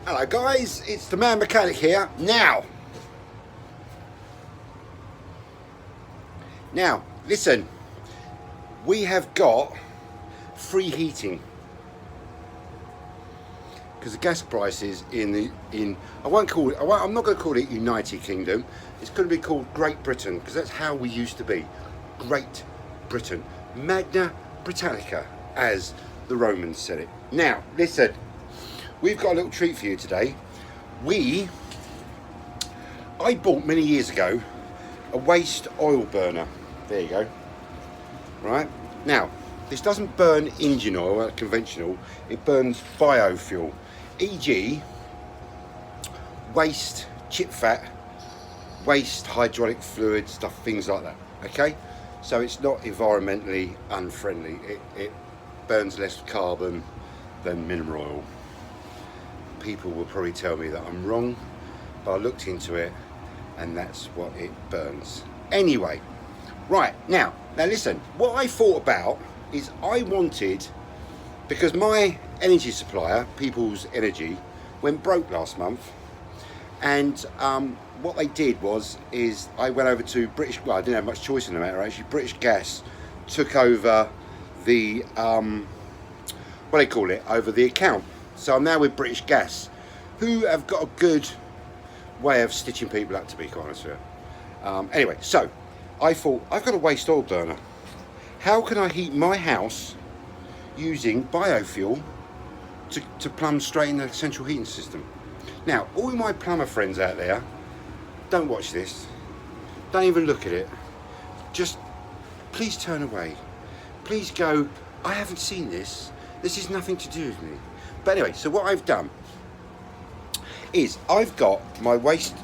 Hello guys, it's the Man Mechanic here. Now, listen, we have got free heating because the gas prices I'm not going to call it United Kingdom. It's going to be called Great Britain because that's how we used to be. Great Britain, Magna Britannica, as the Romans said it. Now, listen. We've got a little treat for you today. I bought many years ago a waste oil burner. There you go. Right? Now, this doesn't burn engine oil like conventional, it burns biofuel. E.g. waste chip fat, waste hydraulic fluid, stuff, things like that. Okay? So it's not environmentally unfriendly. It burns less carbon than mineral oil. People will probably tell me that I'm wrong, but I looked into it and that's what it burns. Anyway, right, now listen, what I thought about is I wanted, because my energy supplier, People's Energy, went broke last month, and what they did is I went over to British, well, I didn't have much choice in the matter actually. British Gas took over the, over the account. So I'm now with British Gas, who have got a good way of stitching people up, to be quite honest with you. Anyway, so I thought, I've got a waste oil burner. How can I heat my house using biofuel to plumb straight in the central heating system? Now, all my plumber friends out there, don't watch this. Don't even look at it. Just please turn away. Please go, I haven't seen this. This is nothing to do with me. But anyway, so what I've done is I've got my waste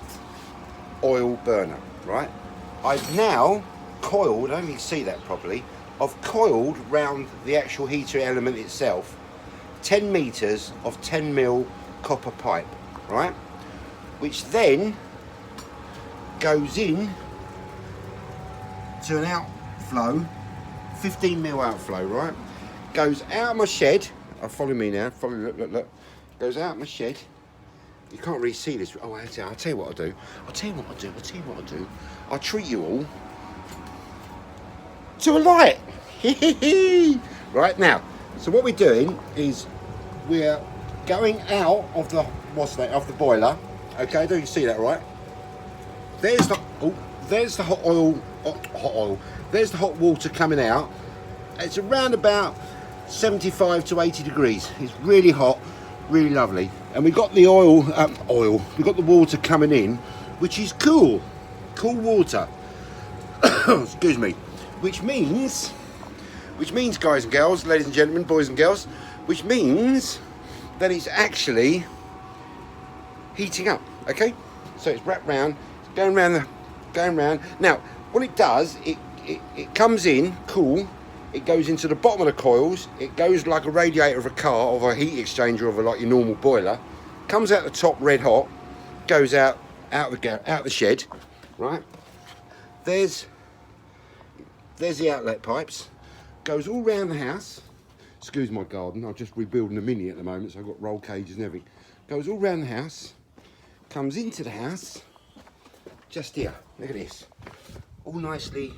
oil burner, right? I've now coiled, I don't even see that properly, I've coiled round the actual heater element itself 10 metres of 10mm copper pipe, right? Which then goes in to an outflow, 15mm outflow, right? Goes out of my shed. Follow me now. Follow. Look. Goes out my shed. You can't really see this. Oh, I'll tell you what I'll do. I'll treat you all to a light. Right now. So what we're doing is we're going out of the of the boiler. Okay, do you see that, right? There's the hot oil. There's the hot water coming out. It's around about 75 to 80 degrees. It's really hot, really lovely, and we've got the we've got the water coming in, which is cool water. Excuse me. Which means guys and girls, ladies and gentlemen, boys and girls, which means that it's actually heating up. Okay, so it's wrapped round, it's going round. Now what it does, it comes in cool. It goes into the bottom of the coils. It goes like a radiator of a car, of a heat exchanger, of like your normal boiler. Comes out the top red hot. Goes out the shed. Right. There's the outlet pipes. Goes all round the house. Excuse my garden. I'm just rebuilding a mini at the moment, so I've got roll cages and everything. Goes all round the house. Comes into the house. Just here. Look at this. All nicely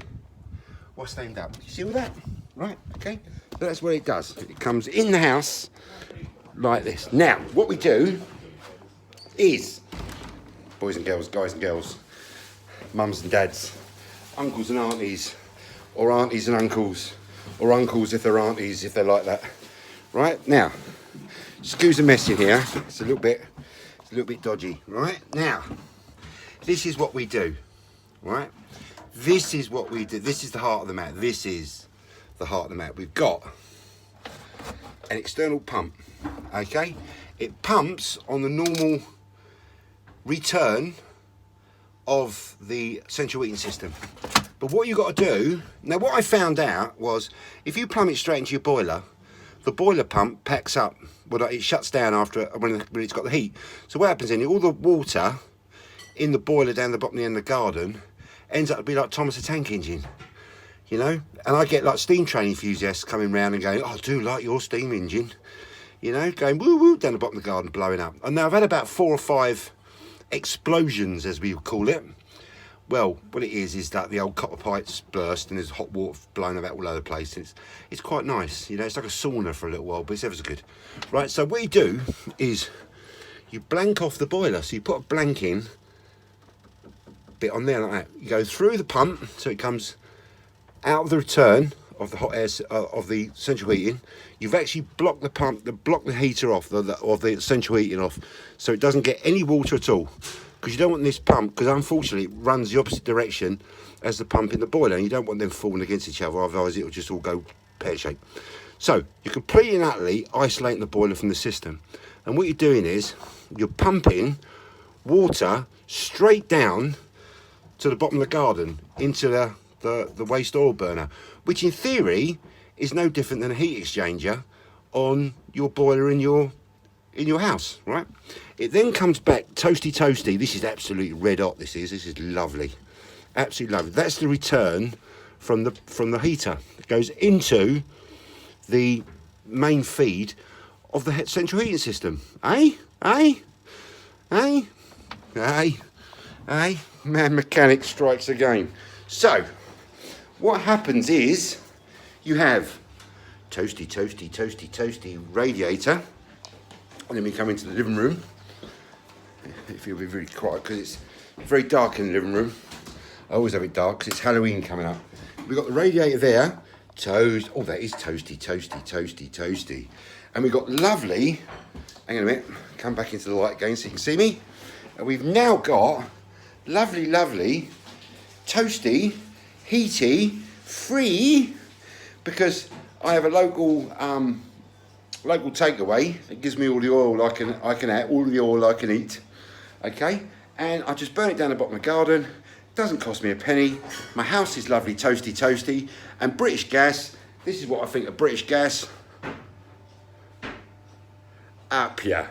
steamed up. You see all that? Right, okay, so that's what it does. It comes in the house like this. Now, what we do is, boys and girls, guys and girls, mums and dads, uncles and aunties, or aunties and uncles, or uncles if they're aunties, if they're like that. Right, now, excuse the mess in here, it's a little bit dodgy. Right, now, this is what we do, right? This is what we do. This is the heart of the mat. This is the heart of the mat. We've got an external pump, okay? It pumps on the normal return of the central heating system. But what you've got to do, now what I found out was, if you plumb it straight into your boiler, the boiler pump packs up, well, it shuts down after when it's got the heat. So what happens in it, all the water in the boiler down the bottom of the end of the garden ends up to be like Thomas the Tank Engine, you know? And I get like steam train enthusiasts coming round and going, oh, I do like your steam engine. you know, going woo woo down the bottom of the garden, blowing up. And now I've had about 4 or 5 explosions, as we call it. Well, what it is that the old copper pipes burst and there's hot water blowing about all over the place. It's quite nice, you know, it's like a sauna for a little while, but it's ever so good. Right, so what you do is you blank off the boiler. So you put a blanking bit on there like that. You go through the pump so it comes out of the return of the hot air of the central heating. You've actually blocked the pump, blocked the heater off, the central heating off, so it doesn't get any water at all. Because you don't want this pump, because unfortunately it runs the opposite direction as the pump in the boiler, and you don't want them falling against each other, otherwise it will just all go pear-shaped. So you're completely and utterly isolating the boiler from the system, and what you're doing is you're pumping water straight down to the bottom of the garden into the waste oil burner, which in theory is no different than a heat exchanger on your boiler in your house, right? It then comes back toasty. This is absolutely red hot. This is lovely, absolutely lovely. That's the return from the heater. It goes into the main feed of the central heating system. Man mechanic strikes again. So what happens is you have toasty radiator. And then we come into the living room. If you'll be very quiet, because it's very dark in the living room. I always have it dark because it's Halloween coming up. We've got the radiator there. Oh, that is toasty. And we've got lovely, hang on a minute, come back into the light again so you can see me. And we've now got lovely, toasty, heaty, free, because I have a local takeaway. It gives me all the oil I can add, all the oil I can eat. Okay, and I just burn it down the bottom of the garden. Doesn't cost me a penny. My house is lovely, toasty, and British Gas. This is what I think of British Gas. Up here.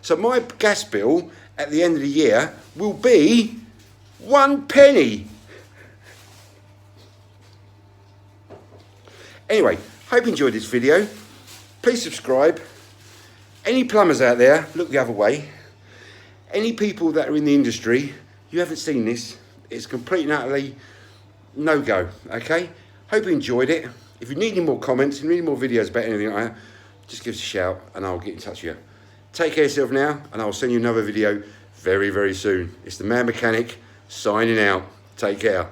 So my gas bill at the end of the year will be 1 penny. Anyway, hope you enjoyed this video. Please subscribe. Any plumbers out there, look the other way. Any people that are in the industry, you haven't seen this. It's completely and utterly no-go, okay? Hope you enjoyed it. If you need any more comments, you need more videos about anything like that, just give us a shout and I'll get in touch with you. Take care of yourself now, and I'll send you another video very, very soon. It's the Man Mechanic signing out. Take care.